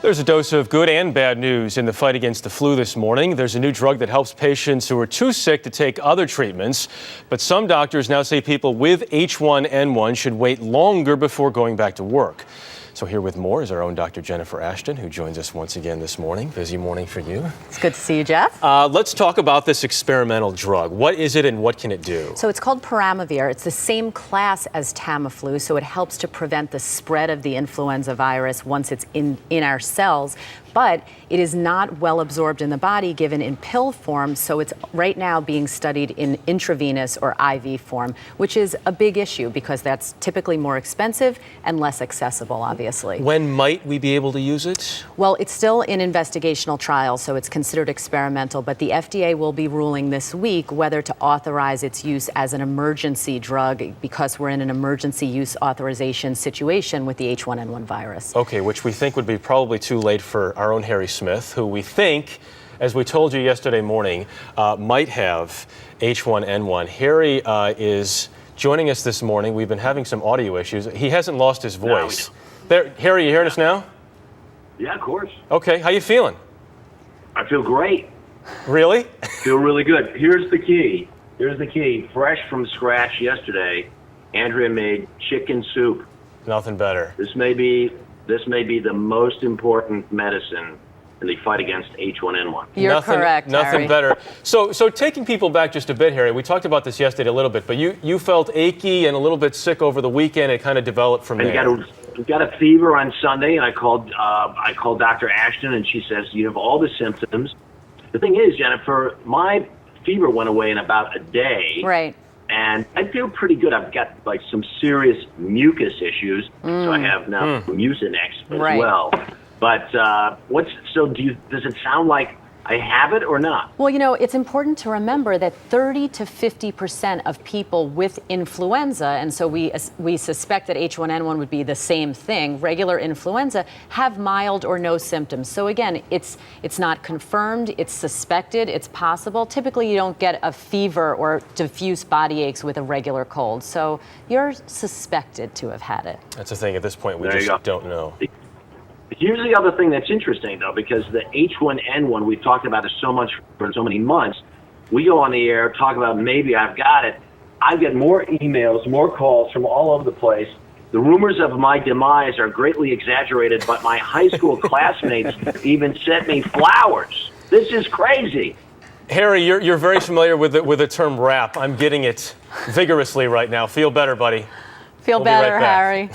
There's a dose of good and bad news in the fight against the flu this morning. There's a new drug that helps patients who are too sick to take other treatments. But some doctors now say people with H1N1 should wait longer before going back to work. So here with more is our own Dr. Jennifer Ashton, who joins us once again this morning. Busy morning for you. It's good to see you, Jeff. Let's talk about this experimental drug. What is it and what can it do? So it's called peramivir. It's the same class as Tamiflu, so it helps to prevent the spread of the influenza virus once it's in our cells. But it is not well absorbed in the body given in pill form, so it's right now being studied in intravenous or IV form, which is a big issue because that's typically more expensive and less accessible, obviously. When might we be able to use it? Well, it's still in investigational trials, so it's considered experimental, but the FDA will be ruling this week whether to authorize its use as an emergency drug because we're in an emergency use authorization situation with the H1N1 virus. Okay, which we think would be probably too late for our own Harry Smith, who we think, as we told you yesterday morning, might have H1N1. Harry is joining us this morning. We've been having some audio issues. He hasn't lost his voice. There, Harry, you hearing us now? Yeah, of course. Okay, how you feeling? I feel great. Really? Feel really good. Here's the key. Fresh from scratch yesterday, Andrea made chicken soup. Nothing better. This may be the most important medicine in the fight against H1N1. You're correct, Nothing Harry. better. So taking people back just a bit, Harry, we talked about this yesterday a little bit, but you felt achy and a little bit sick over the weekend. It kind of developed from there. We got a fever on Sunday, and I called Dr. Ashton, and she says, you have all the symptoms. The thing is, Jennifer, my fever went away in about a day. Right. And I feel pretty good. I've got like some serious mucus issues, so I have now Mucinex as well. But does it sound like I have it or not? Well, you know, it's important to remember that 30 to 50% of people with influenza, and so we suspect that H1N1 would be the same thing, regular influenza, have mild or no symptoms. So again, it's not confirmed, it's suspected, it's possible. Typically, you don't get a fever or diffuse body aches with a regular cold. So you're suspected to have had it. That's the thing. At this point, we just don't know. Here's the other thing that's interesting, though, because the H1N1, we've talked about it so much for so many months. We go on the air, talk about maybe I've got it. I get more emails, more calls from all over the place. The rumors of my demise are greatly exaggerated, but my high school classmates even sent me flowers. This is crazy. Harry, you're very familiar with the term rap. I'm getting it vigorously right now. Feel better, buddy. Feel better, Harry.